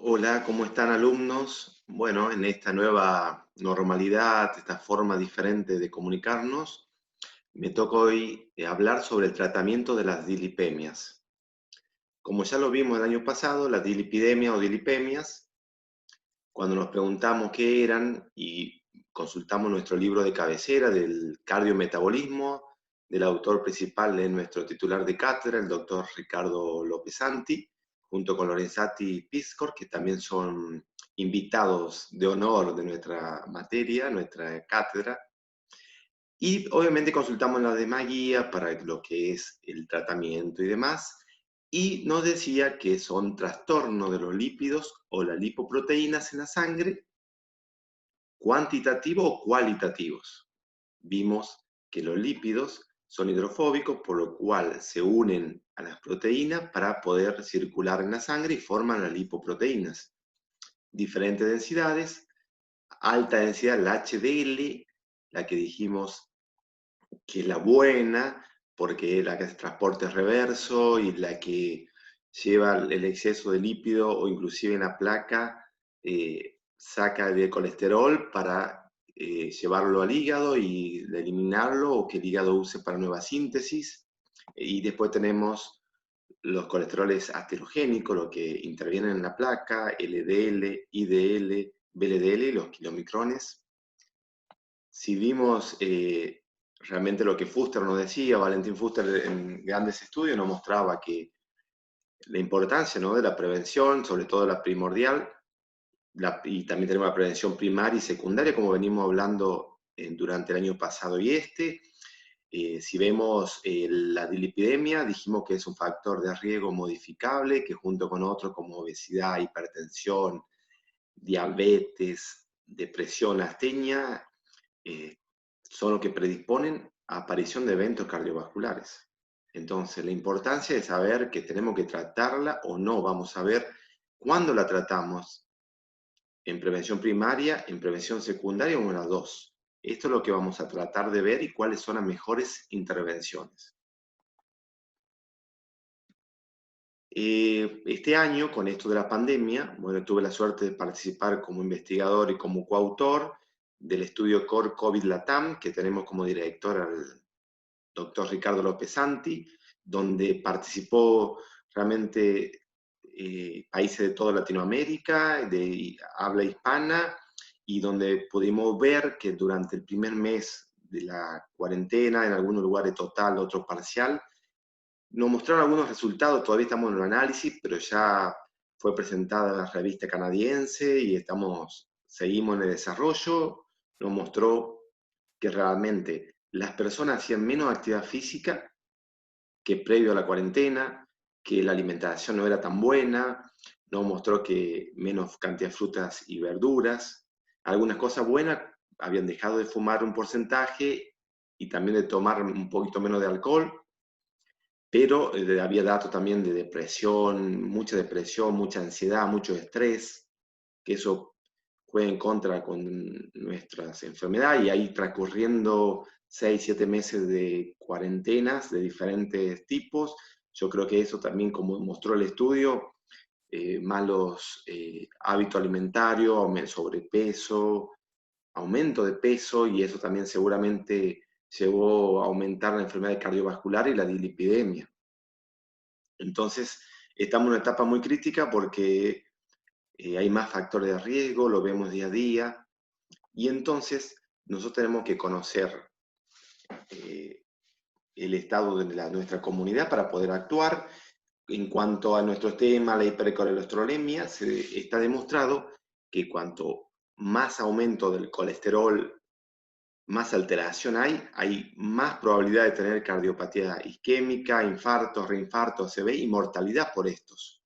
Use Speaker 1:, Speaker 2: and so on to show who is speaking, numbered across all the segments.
Speaker 1: Hola, ¿cómo están alumnos? Bueno, en esta nueva normalidad, esta forma diferente de comunicarnos, me toca hoy hablar sobre el tratamiento de las dilipemias. Como ya lo vimos el año pasado, las dilipidemias o dilipemias, cuando nos preguntamos qué eran y consultamos nuestro libro de cabecera del cardiometabolismo, del autor principal de nuestro titular de cátedra, el doctor Ricardo López Santi, junto con Lorenzati y Piscor, que también son invitados de honor de nuestra materia, nuestra cátedra. Y obviamente consultamos las demás guías para lo que es el tratamiento y demás. Y nos decía que son trastornos de los lípidos o las lipoproteínas en la sangre, cuantitativos o cualitativos. Vimos que los lípidos son hidrofóbicos, por lo cual se unen a las proteínas para poder circular en la sangre y forman las lipoproteínas. Diferentes densidades, alta densidad, la HDL, la que dijimos que es la buena, porque es la que hace transporte reverso y la que lleva el exceso de lípido o inclusive en la placa saca de colesterol para llevarlo al hígado y eliminarlo o que el hígado use para nueva síntesis. Y después tenemos los colesteroles aterogénicos, lo que intervienen en la placa, LDL, IDL, VLDL, los kilomicrones. Si vimos realmente lo que Fuster nos decía, Valentín Fuster en grandes estudios nos mostraba que la importancia, ¿no?, de la prevención, sobre todo la primordial, y también tenemos la prevención primaria y secundaria, como venimos hablando durante el año pasado y este. Si vemos la dilipidemia, dijimos que es un factor de riesgo modificable, que junto con otros como obesidad, hipertensión, diabetes, depresión, astenia, eh, son los que predisponen a aparición de eventos cardiovasculares. Entonces, la importancia de saber que tenemos que tratarla o no, vamos a ver cuándo la tratamos, en prevención primaria, en prevención secundaria o en las dos. Esto es lo que vamos a tratar de ver y cuáles son las mejores intervenciones. Este año, con esto de la pandemia, bueno, tuve la suerte de participar como investigador y como coautor del estudio Core COVID Latam, que tenemos como director al doctor Ricardo López Santi, donde participó realmente países de toda Latinoamérica, de habla hispana, y donde pudimos ver que durante el primer mes de la cuarentena, en algunos lugares total, otros parcial, nos mostraron algunos resultados, todavía estamos en el análisis, pero ya fue presentada en la revista canadiense y seguimos en el desarrollo. Nos mostró que realmente las personas hacían menos actividad física que previo a la cuarentena, que la alimentación no era tan buena, nos mostró que menos cantidad de frutas y verduras. Algunas cosas buenas, habían dejado de fumar un porcentaje y también de tomar un poquito menos de alcohol, pero había datos también de depresión, mucha ansiedad, mucho estrés, que eso juega en contra con nuestras enfermedades, y ahí transcurriendo 6, 7 meses de cuarentenas de diferentes tipos, yo creo que eso también, como mostró el estudio, malos hábitos alimentarios, sobrepeso, aumento de peso, y eso también seguramente llevó a aumentar la enfermedad cardiovascular y la dilipidemia. Entonces, estamos en una etapa muy crítica porque hay más factores de riesgo, lo vemos día a día, y entonces nosotros tenemos que conocer eh, el estado de nuestra comunidad para poder actuar. En cuanto a nuestro tema, la hipercolesterolemia, se está demostrado que cuanto más aumento del colesterol, más alteración hay más probabilidad de tener cardiopatía isquémica, infartos, reinfartos, ACV y mortalidad por estos.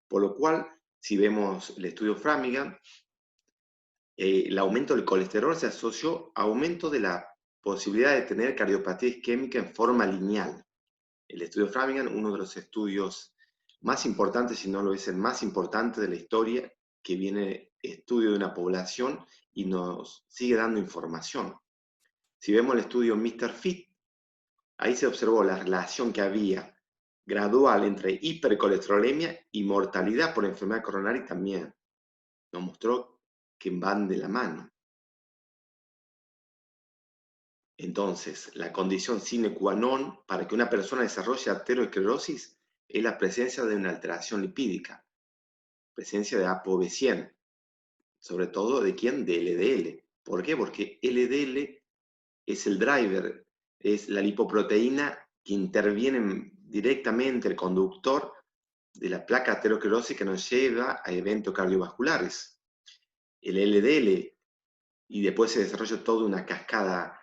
Speaker 1: Por lo cual, si vemos el estudio Framingham, el aumento del colesterol se asoció a aumento de la posibilidad de tener cardiopatía isquémica en forma lineal. El estudio Framingham, uno de los estudios más importantes, si no lo es el más importante de la historia, que viene estudio de una población y nos sigue dando información. Si vemos el estudio Mr. Fit, ahí se observó la relación que había gradual entre hipercolesterolemia y mortalidad por enfermedad coronaria también. Nos mostró que van de la mano. Entonces, la condición sine qua non para que una persona desarrolle arteriosclerosis es la presencia de una alteración lipídica, presencia de ApoB100, sobre todo de quién, de LDL. ¿Por qué? Porque LDL es el driver, es la lipoproteína que interviene directamente el conductor de la placa aterosclerosis que nos lleva a eventos cardiovasculares. El LDL, y después se desarrolla toda una cascada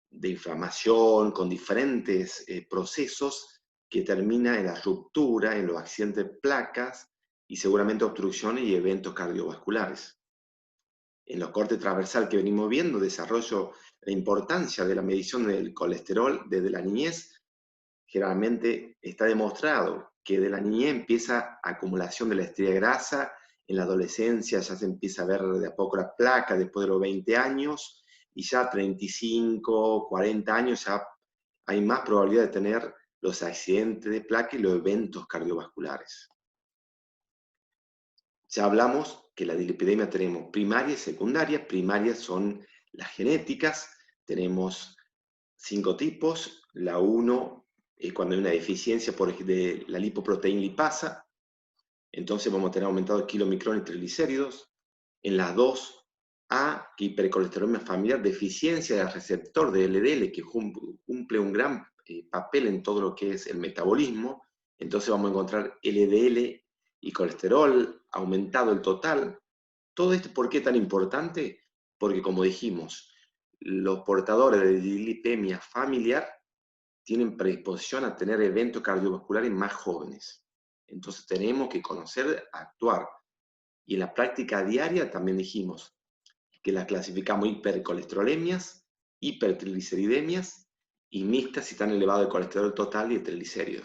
Speaker 1: de inflamación con diferentes procesos que termina en la ruptura, en los accidentes de placas y seguramente obstrucciones y eventos cardiovasculares. En los cortes transversal que venimos viendo, desarrollo la importancia de la medición del colesterol desde la niñez. Generalmente está demostrado que de la niñez empieza acumulación de la estrella grasa, en la adolescencia ya se empieza a ver de a poco la placa después de los 20 años, y ya 35, 40 años ya hay más probabilidad de tener los accidentes de placa y los eventos cardiovasculares. Ya hablamos que la dislipidemia tenemos primaria y secundaria. Primarias son las genéticas, tenemos 5 tipos. La 1 es cuando hay una deficiencia de la lipoproteína lipasa, entonces vamos a tener aumentado el kilomicrón y triglicéridos. En las 2A, que hipercolesterolemia familiar, deficiencia del receptor de LDL, que cumple un gran papel en todo lo que es el metabolismo, entonces vamos a encontrar LDL y colesterol aumentado el total. Todo esto, ¿por qué es tan importante? Porque, como dijimos, los portadores de dislipemia familiar tienen predisposición a tener eventos cardiovasculares más jóvenes. Entonces tenemos que conocer, actuar. Y en la práctica diaria también dijimos que las clasificamos hipercolesterolemias, hipertrigliceridemias y mixtas si están elevados el colesterol total y el triglicérido.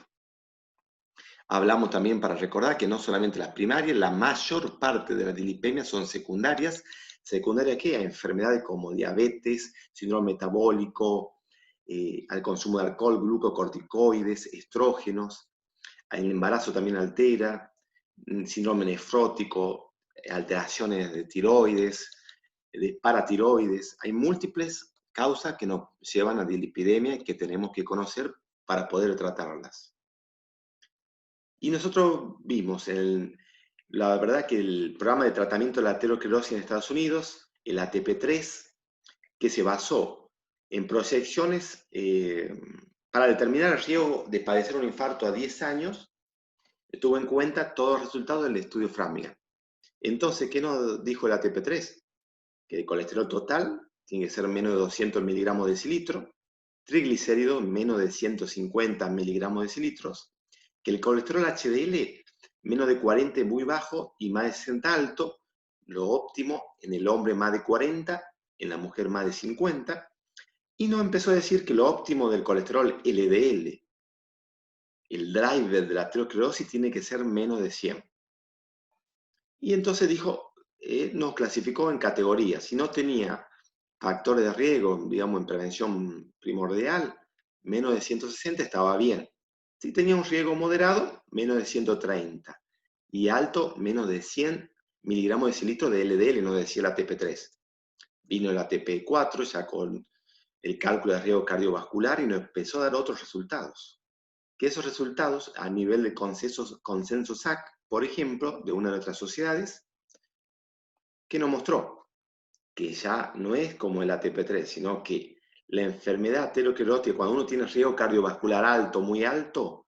Speaker 1: Hablamos también para recordar que no solamente las primarias, la mayor parte de las dislipemias son secundarias. ¿Secundarias qué? A enfermedades como diabetes, síndrome metabólico, al consumo de alcohol, glucocorticoides, estrógenos. El embarazo también altera, síndrome nefrótico, alteraciones de tiroides, de paratiroides. Hay múltiples causas que nos llevan a dislipidemia y que tenemos que conocer para poder tratarlas. Y nosotros vimos, la verdad que el programa de tratamiento de la aterosclerosis en Estados Unidos, el ATP3, que se basó en proyecciones para determinar el riesgo de padecer un infarto a 10 años, tuvo en cuenta todos los resultados del estudio Framingham. Entonces, ¿qué nos dijo el ATP3? Que el colesterol total tiene que ser menos de 200 miligramos de decilitro, triglicéridos menos de 150 miligramos de decilitros, que el colesterol HDL menos de 40 muy bajo y más de 60 alto, lo óptimo en el hombre más de 40, en la mujer más de 50, y nos empezó a decir que lo óptimo del colesterol LDL, el driver de la aterosclerosis, tiene que ser menos de 100. Y entonces dijo, nos clasificó en categorías. Si no tenía factores de riesgo, digamos en prevención primordial, menos de 160 estaba bien. Si tenía un riesgo moderado, menos de 130. Y alto, menos de 100 miligramos de decilitro de LDL, nos decía el ATP3. Vino el ATP4 ya con el cálculo de riesgo cardiovascular y nos empezó a dar otros resultados. Que esos resultados, a nivel de consenso SAC, por ejemplo, de una de nuestras sociedades, que nos mostró que ya no es como el ATP3, sino que la enfermedad aterosclerótica, cuando uno tiene riesgo cardiovascular alto, muy alto,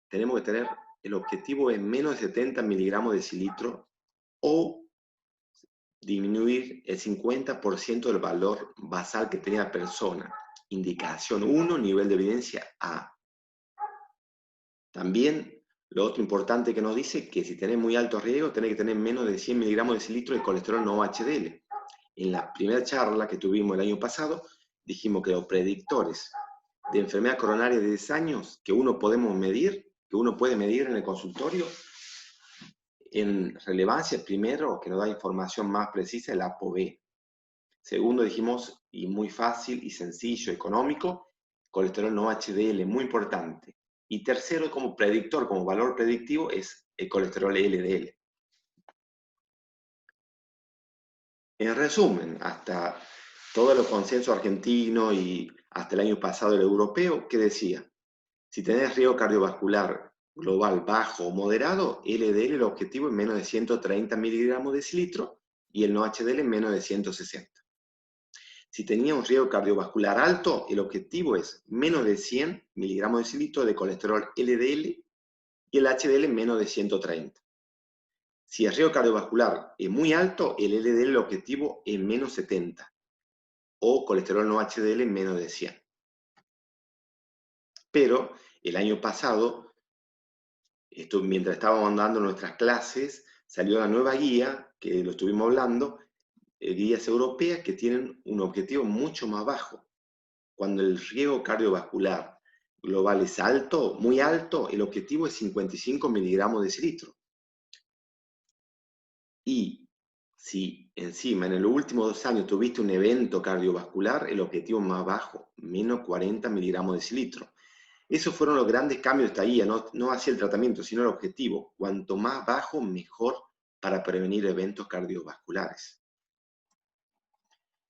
Speaker 1: tenemos que tener el objetivo en menos de 70 miligramos de decilitro o disminuir el 50% del valor basal que tenía la persona. Indicación 1, nivel de evidencia A. También lo otro importante que nos dice que si tenés muy alto riesgo, tenés que tener menos de 100 miligramos de decilitro de colesterol no HDL. En la primera charla que tuvimos el año pasado, dijimos que los predictores de enfermedad coronaria de 10 años que uno podemos medir, que uno puede medir en el consultorio, en relevancia, primero, que nos da información más precisa, el ApoB. Segundo, dijimos, y muy fácil y sencillo, económico, colesterol no HDL, muy importante. Y tercero, como predictor, como valor predictivo, es el colesterol LDL. En resumen, hasta todos los consensos argentinos y hasta el año pasado el europeo, ¿qué decía? Si tenés riesgo cardiovascular global bajo o moderado, LDL el objetivo es menos de 130 miligramos de decilitro y el no HDL en menos de 160. Si tenía un riesgo cardiovascular alto, el objetivo es menos de 100 miligramos de decilitro de colesterol LDL y el HDL en menos de 130. Si el riesgo cardiovascular es muy alto, el LDL el objetivo es menos 70 o colesterol no HDL en menos de 100. Pero el año pasado, mientras estábamos dando nuestras clases, salió la nueva guía, que lo estuvimos hablando, guías europeas que tienen un objetivo mucho más bajo. Cuando el riesgo cardiovascular global es alto, muy alto, el objetivo es 55 miligramos de decilitro. Y si encima en los últimos 2 años tuviste un evento cardiovascular, el objetivo más bajo, menos 40 miligramos de decilitro. Esos fueron los grandes cambios de esta guía, no hacia el tratamiento, sino el objetivo. Cuanto más bajo, mejor para prevenir eventos cardiovasculares.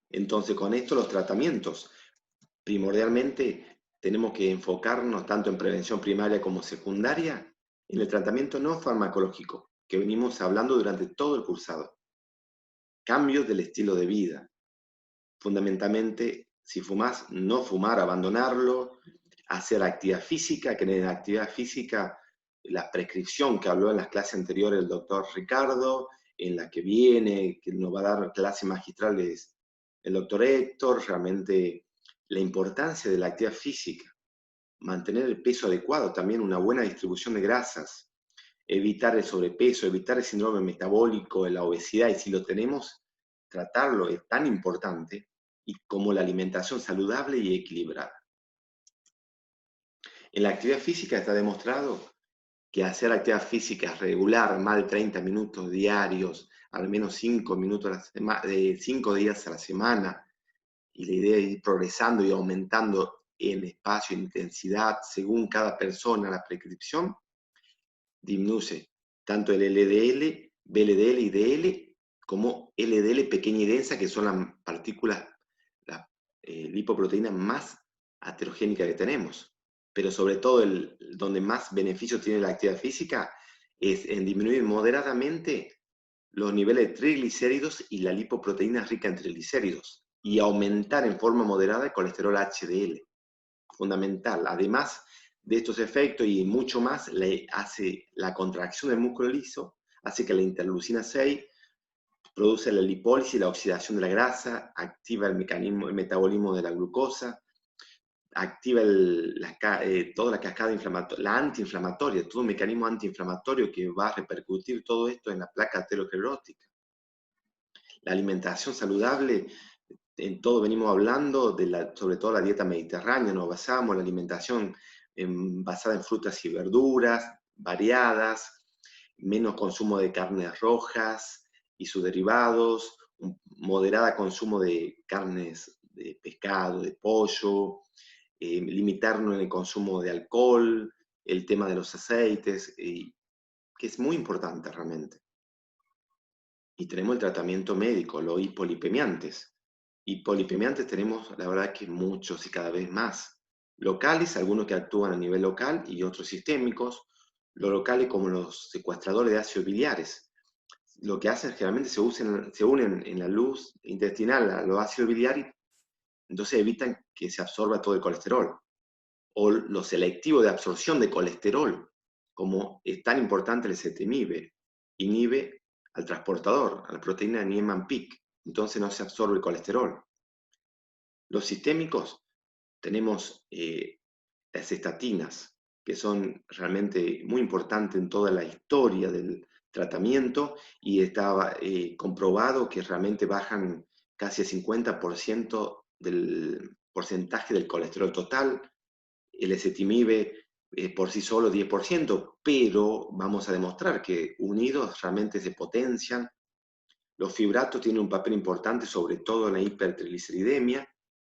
Speaker 1: Entonces, con esto los tratamientos, primordialmente tenemos que enfocarnos tanto en prevención primaria como secundaria, en el tratamiento no farmacológico, que venimos hablando durante todo el cursado. Cambios del estilo de vida. Fundamentalmente, si fumás, no fumar, abandonarlo, hacer actividad física, que en la actividad física, la prescripción que habló en las clases anteriores el doctor Ricardo, en la que viene, que nos va a dar clases magistrales el doctor Héctor, realmente la importancia de la actividad física, mantener el peso adecuado, también una buena distribución de grasas, evitar el sobrepeso, evitar el síndrome metabólico, la obesidad, y si lo tenemos, tratarlo es tan importante, y como la alimentación saludable y equilibrada. En la actividad física está demostrado que hacer actividad física regular, más de 30 minutos diarios, al menos 5 minutos de 5 días a la semana, y la idea es ir progresando y aumentando en espacio e intensidad según cada persona la prescripción, disminuye tanto el LDL, VLDL y DL, como LDL pequeña y densa, que son las partículas, las lipoproteínas más heterogénicas que tenemos. Pero sobre todo, donde más beneficio tiene la actividad física es en disminuir moderadamente los niveles de triglicéridos y la lipoproteína rica en triglicéridos, y aumentar en forma moderada el colesterol HDL. Fundamental. Además de estos efectos y mucho más, hace la contracción del músculo liso, hace que la interleucina 6 produce la lipólisis y la oxidación de la grasa, activa el metabolismo de la glucosa, activa toda la cascada inflamatoria, la antiinflamatoria, todo un mecanismo antiinflamatorio que va a repercutir todo esto en la placa aterosclerótica. La alimentación saludable, en todo venimos hablando, sobre todo la dieta mediterránea, nos basamos en la alimentación basada en frutas y verduras, variadas, menos consumo de carnes rojas y sus derivados, un moderado consumo de carnes de pescado, de pollo, limitarnos en el consumo de alcohol, el tema de los aceites, que es muy importante realmente. Y tenemos el tratamiento médico, los hipolipemiantes. Hipolipemiantes tenemos, la verdad, que muchos y cada vez más. Locales, algunos que actúan a nivel local y otros sistémicos. Los locales como los secuestradores de ácidos biliares. Lo que hacen generalmente se unen en la luz intestinal a los ácidos biliares, entonces evitan que se absorba todo el colesterol. O lo selectivo de absorción de colesterol, como es tan importante el ezetimibe, inhibe al transportador, a la proteína de Niemann-Pick, entonces no se absorbe el colesterol. Los sistémicos tenemos las estatinas, que son realmente muy importantes en toda la historia del tratamiento, y está comprobado que realmente bajan casi el 50% del porcentaje del colesterol total. El ezetimibe por sí solo 10%, pero vamos a demostrar que unidos realmente se potencian. Los fibratos tienen un papel importante, sobre todo en la hipertrigliceridemia.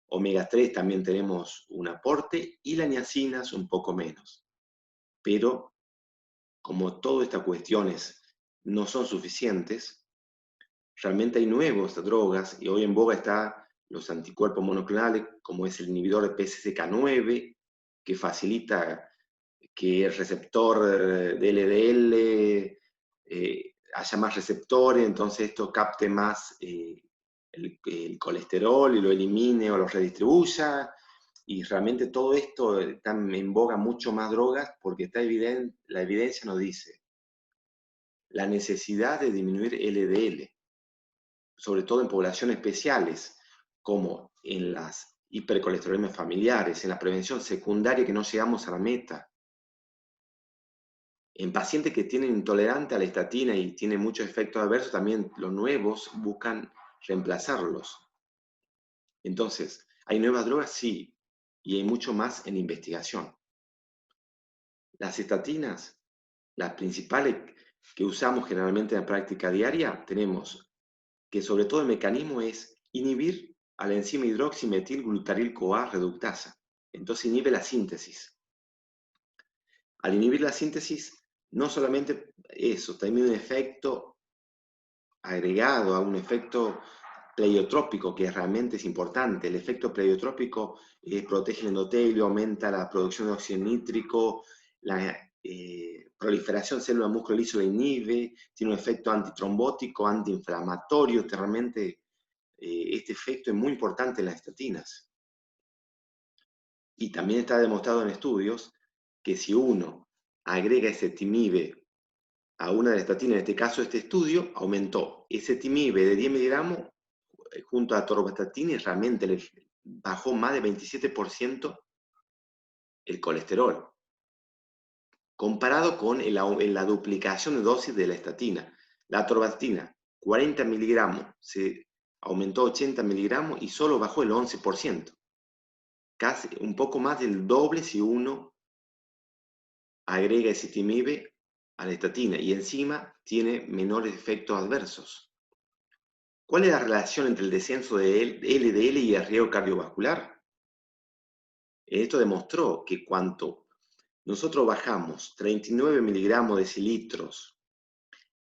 Speaker 1: Omega 3 también tenemos un aporte, y las niacinas un poco menos. pero como todas estas cuestiones no son suficientes, realmente hay nuevas drogas, y hoy en boga están los anticuerpos monoclonales, como es el inhibidor de PCSK9, que facilita que el receptor de LDL haya más receptores, entonces esto capte más el colesterol y lo elimine o lo redistribuya. Y realmente todo esto está en boga mucho más drogas porque la evidencia nos dice la necesidad de disminuir LDL, sobre todo en poblaciones especiales, como en las hipercolesterolemias familiares, en la prevención secundaria que no llegamos a la meta. En pacientes que tienen intolerante a la estatina y tienen muchos efectos adversos, también los nuevos buscan reemplazarlos. Entonces, ¿hay nuevas drogas? Sí, y hay mucho más en investigación. Las estatinas, las principales que usamos generalmente en la práctica diaria, tenemos que sobre todo el mecanismo es inhibir a la enzima hidroximetilglutaryl-CoA reductasa. Entonces inhibe la síntesis. Al inhibir la síntesis, no solamente eso, también un efecto agregado a un efecto pleiotrópico, que realmente es importante. El efecto pleiotrópico protege el endotelio, aumenta la producción de óxido nítrico, la proliferación de células músculo liso la inhibe, tiene un efecto antitrombótico, antiinflamatorio. Realmente este efecto es muy importante en las estatinas. Y también está demostrado en estudios que si uno agrega ezetimibe a una de las estatinas, en este caso este estudio, aumentó ezetimibe de 10 miligramos junto a atorvastatina y realmente le bajó más de 27% el colesterol, comparado con la duplicación de dosis de la estatina. La atorvastatina, 40 miligramos, se aumentó 80 miligramos y solo bajó el 11%. Casi un poco más del doble si uno agrega ezetimibe a la estatina y encima tiene menores efectos adversos. ¿Cuál es la relación entre el descenso de LDL y el riesgo cardiovascular? Esto demostró que cuanto nosotros bajamos 39 miligramos de decilitros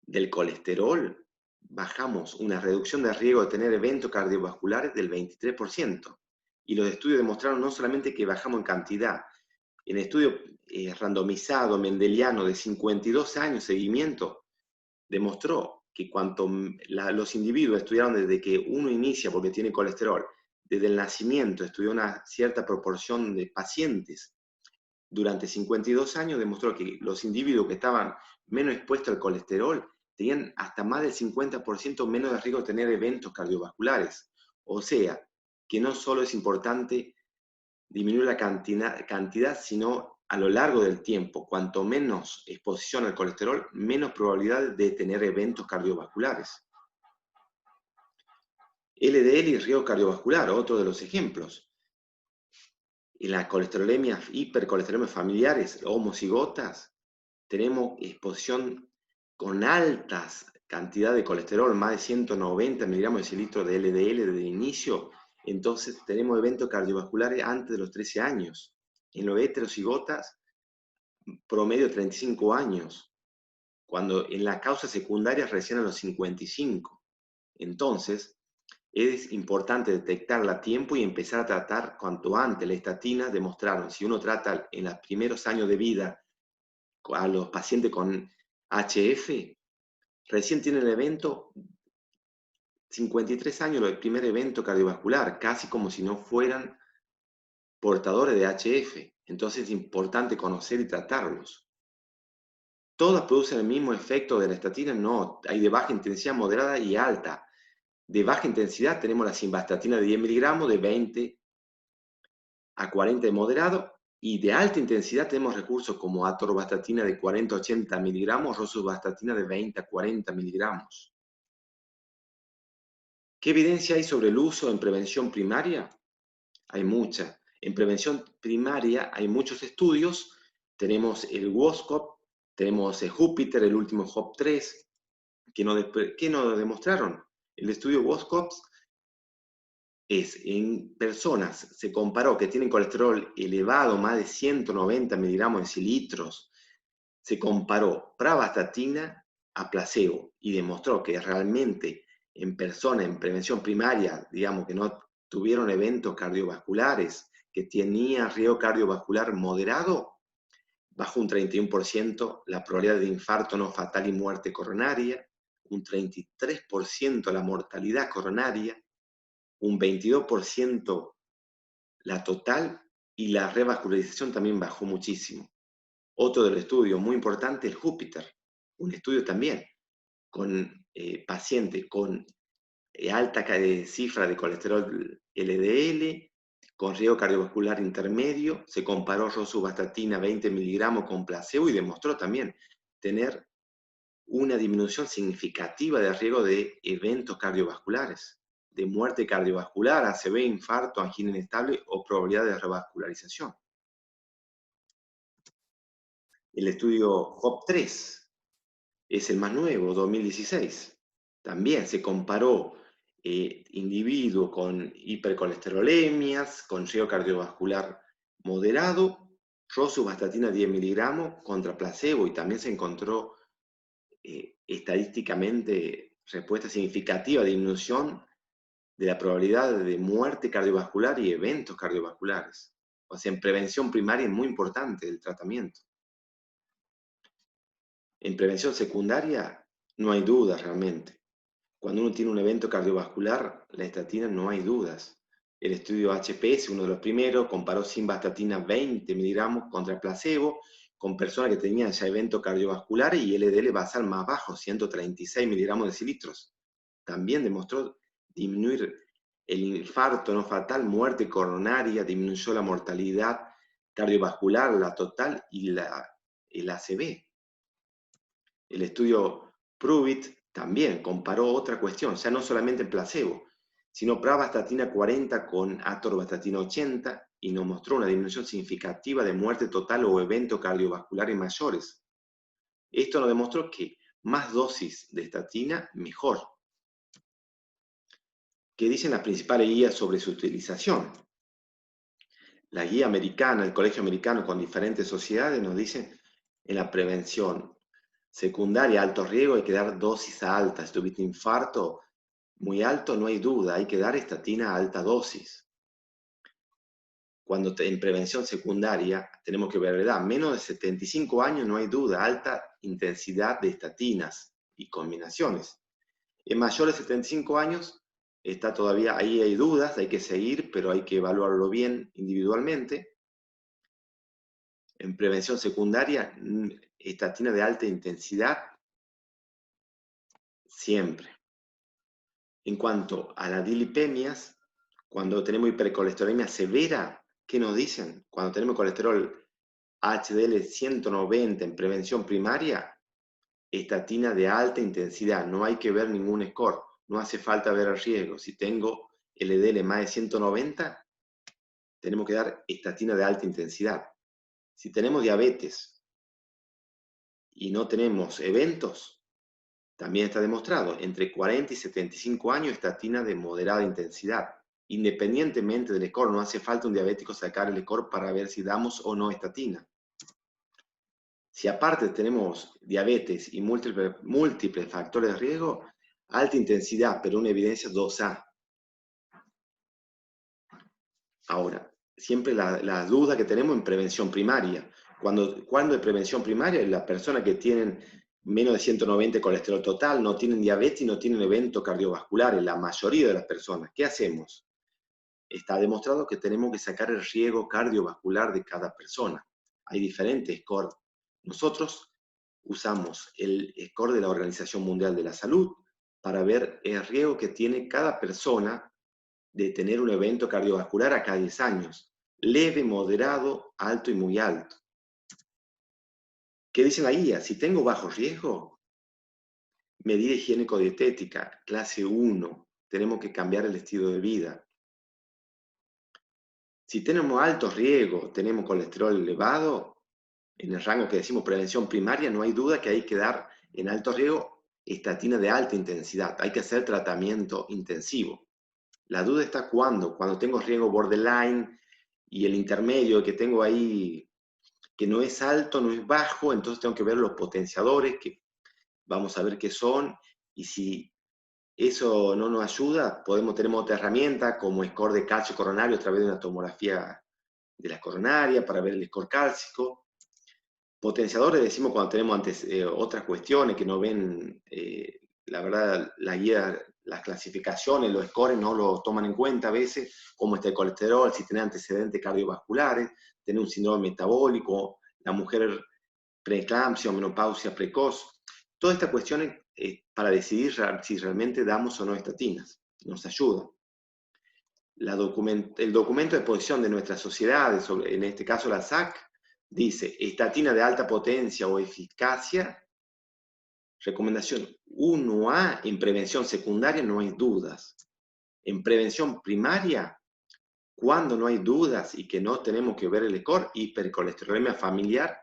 Speaker 1: del colesterol, bajamos una reducción de riesgo de tener eventos cardiovasculares del 23%. Y los estudios demostraron no solamente que bajamos en cantidad, en estudio randomizado mendeliano de 52 años de seguimiento, demostró que cuanto los individuos estudiaron desde que uno inicia porque tiene colesterol, desde el nacimiento estudió una cierta proporción de pacientes durante 52 años, demostró que los individuos que estaban menos expuestos al colesterol tenían hasta más del 50% menos de riesgo de tener eventos cardiovasculares. O sea, que no solo es importante disminuir la cantidad, sino a lo largo del tiempo. Cuanto menos exposición al colesterol, menos probabilidad de tener eventos cardiovasculares. LDL y riesgo cardiovascular, otro de los ejemplos. En las colesterolemias, hipercolesterolemias familiares o homocigotas, tenemos exposición con altas cantidades de colesterol, más de 190 miligramos de decilitro de LDL desde el inicio. Entonces tenemos eventos cardiovasculares antes de los 13 años. En los heterocigotas, promedio 35 años, cuando en la causa secundaria recién a los 55. Entonces, es importante detectarla a tiempo y empezar a tratar cuanto antes. Las estatinas demostraron, si uno trata en los primeros años de vida a los pacientes con HF, recién tienen el evento 53 años, el primer evento cardiovascular, casi como si no fueran portadores de HF. Entonces es importante conocer y tratarlos. ¿Todas producen el mismo efecto de la estatina? No, hay de baja intensidad, moderada y alta. De baja intensidad tenemos la simvastatina de 10 miligramos, de 20 a 40 de moderado, y de alta intensidad tenemos recursos como atorvastatina de 40 a 80 miligramos, rosuvastatina de 20 a 40 miligramos. ¿Qué evidencia hay sobre el uso en prevención primaria? Hay mucha. En prevención primaria hay muchos estudios. Tenemos el WOSCOP, tenemos el Júpiter, el último HOP3, que nos demostraron. El estudio WOSCOP es en personas, se comparó que tienen colesterol elevado, más de 190 miligramos de decilitros, Se comparó pravastatina a placebo y demostró que realmente en personas en prevención primaria, digamos que no tuvieron eventos cardiovasculares, que tenían riesgo cardiovascular moderado, bajó un 31% la probabilidad de infarto no fatal y muerte coronaria, un 33% la mortalidad coronaria, un 22% la total, y la revascularización también bajó muchísimo. Otro del estudio muy importante, el Júpiter, un estudio también con pacientes con alta cifra de colesterol LDL, con riesgo cardiovascular intermedio. Se comparó rosuvastatina 20 miligramos con placebo y demostró también tener una disminución significativa de riesgo de eventos cardiovasculares, de muerte cardiovascular, ACV, infarto, angina inestable o probabilidad de revascularización. El estudio HOP3 es el más nuevo, 2016. También se comparó individuos con hipercolesterolemias, con riesgo cardiovascular moderado, rosuvastatina 10 miligramos contra placebo, y también se encontró estadísticamente respuesta significativa de disminución de la probabilidad de muerte cardiovascular y eventos cardiovasculares. O sea, en prevención primaria es muy importante el tratamiento. En prevención secundaria no hay dudas realmente. Cuando uno tiene un evento cardiovascular, la estatina no hay dudas. El estudio HPS, uno de los primeros, comparó simvastatina 20 miligramos contra placebo con personas que tenían ya evento cardiovascular y LDL basal más bajo, 136 miligramos de decilitros. También demostró disminuir el infarto no fatal, muerte coronaria, disminuyó la mortalidad cardiovascular, la total y el ACV. El estudio PROVIT también comparó otra cuestión, ya no solamente el placebo, sino pravastatina 40 con atorvastatina 80, y nos mostró una disminución significativa de muerte total o eventos cardiovasculares mayores. Esto nos demostró que más dosis de estatina, mejor. ¿Qué dicen las principales guías sobre su utilización? La guía americana, el colegio americano con diferentes sociedades nos dice en la prevención secundaria, alto riesgo, hay que dar dosis altas. Si tuviste infarto muy alto, no hay duda, hay que dar estatina a alta dosis. Cuando en prevención secundaria tenemos que ver la edad, menos de 75 años no hay duda, alta intensidad de estatinas y combinaciones. En mayores de 75 años está todavía, ahí hay dudas, hay que seguir, pero hay que evaluarlo bien individualmente. En prevención secundaria, estatina de alta intensidad, siempre. En cuanto a las dilipemias, cuando tenemos hipercolesterolemia severa, ¿qué nos dicen? Cuando tenemos colesterol HDL 190 en prevención primaria, estatina de alta intensidad, no hay que ver ningún score, no hace falta ver el riesgo. Si tengo LDL más de 190, tenemos que dar estatina de alta intensidad. Si tenemos diabetes y no tenemos eventos, también está demostrado, entre 40 y 75 años, estatina de moderada intensidad. Independientemente del score, no hace falta un diabético sacar el score para ver si damos o no estatina. Si aparte tenemos diabetes y múltiples factores de riesgo, alta intensidad, pero una evidencia 2A. Ahora, siempre la duda que tenemos en prevención primaria. Cuando es prevención primaria, las personas que tienen menos de 190 colesterol total, no tienen diabetes y no tienen eventos cardiovasculares, la mayoría de las personas. ¿Qué hacemos? Está demostrado que tenemos que sacar el riesgo cardiovascular de cada persona. Hay diferentes scores. Nosotros usamos el score de la Organización Mundial de la Salud para ver el riesgo que tiene cada persona de tener un evento cardiovascular a cada 10 años. Leve, moderado, alto y muy alto. ¿Qué dice la guía? Si tengo bajo riesgo, medida higiénico-dietética, clase 1, tenemos que cambiar el estilo de vida. Si tenemos alto riesgo, tenemos colesterol elevado, en el rango que decimos prevención primaria, no hay duda que hay que dar en alto riesgo estatina de alta intensidad. Hay que hacer tratamiento intensivo. La duda está cuando tengo riesgo borderline y el intermedio que tengo ahí que no es alto, no es bajo, entonces tengo que ver los potenciadores, que vamos a ver qué son, y si eso no nos ayuda, tenemos otra herramienta como score de calcio coronario a través de una tomografía de la coronaria para ver el score cálcico. Potenciadores decimos cuando tenemos antes otras cuestiones que no ven, la verdad, la guía, las clasificaciones, los scores no lo toman en cuenta a veces, cómo está el colesterol, si tiene antecedentes cardiovasculares, tiene un síndrome metabólico, la mujer preeclampsia o menopausia precoz. Todas estas cuestiones para decidir si realmente damos o no estatinas, nos ayuda. El documento de posición de nuestras sociedades, en este caso la SAC, dice, estatina de alta potencia o eficacia, recomendación 1A, en prevención secundaria no hay dudas. En prevención primaria, cuando no hay dudas y que no tenemos que ver el score, hipercolesterolemia familiar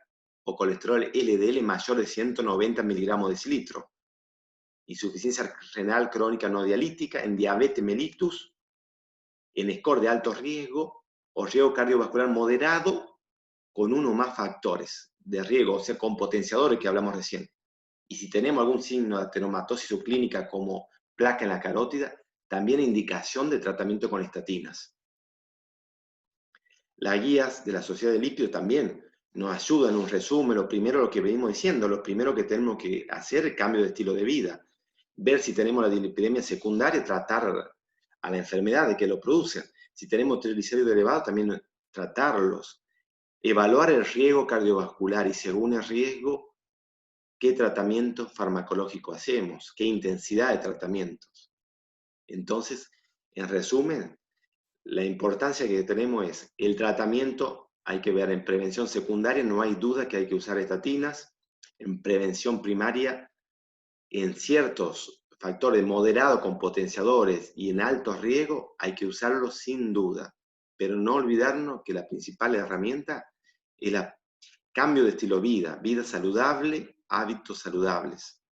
Speaker 1: o colesterol LDL mayor de 190 miligramos de decilitro. Insuficiencia renal crónica no dialítica, en diabetes mellitus, en score de alto riesgo o riesgo cardiovascular moderado con uno o más factores de riesgo, o sea, con potenciadores que hablamos recién. Y si tenemos algún signo de atenomatosis subclínica como placa en la carótida, también indicación de tratamiento con estatinas. Las guías de la Sociedad de Lípidos también nos ayudan, un resumen, lo primero lo que venimos diciendo, lo primero que tenemos que hacer es cambio de estilo de vida, ver si tenemos la dislipidemia secundaria, tratar a la enfermedad de que lo produce. Si tenemos triglicéridos elevados, también tratarlos. Evaluar el riesgo cardiovascular y según el riesgo, qué tratamiento farmacológico hacemos, qué intensidad de tratamientos. Entonces, en resumen, la importancia que tenemos es el tratamiento, hay que ver en prevención secundaria, no hay duda que hay que usar estatinas, en prevención primaria, en ciertos factores moderados con potenciadores y en alto riesgo, hay que usarlos sin duda, pero no olvidarnos que la principal herramienta es el cambio de estilo de vida, vida saludable, hábitos saludables.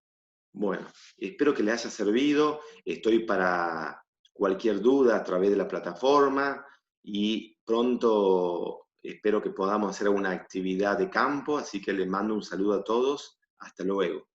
Speaker 1: Bueno, espero que le haya servido, estoy para cualquier duda a través de la plataforma y pronto espero que podamos hacer una actividad de campo, así que les mando un saludo a todos, hasta luego.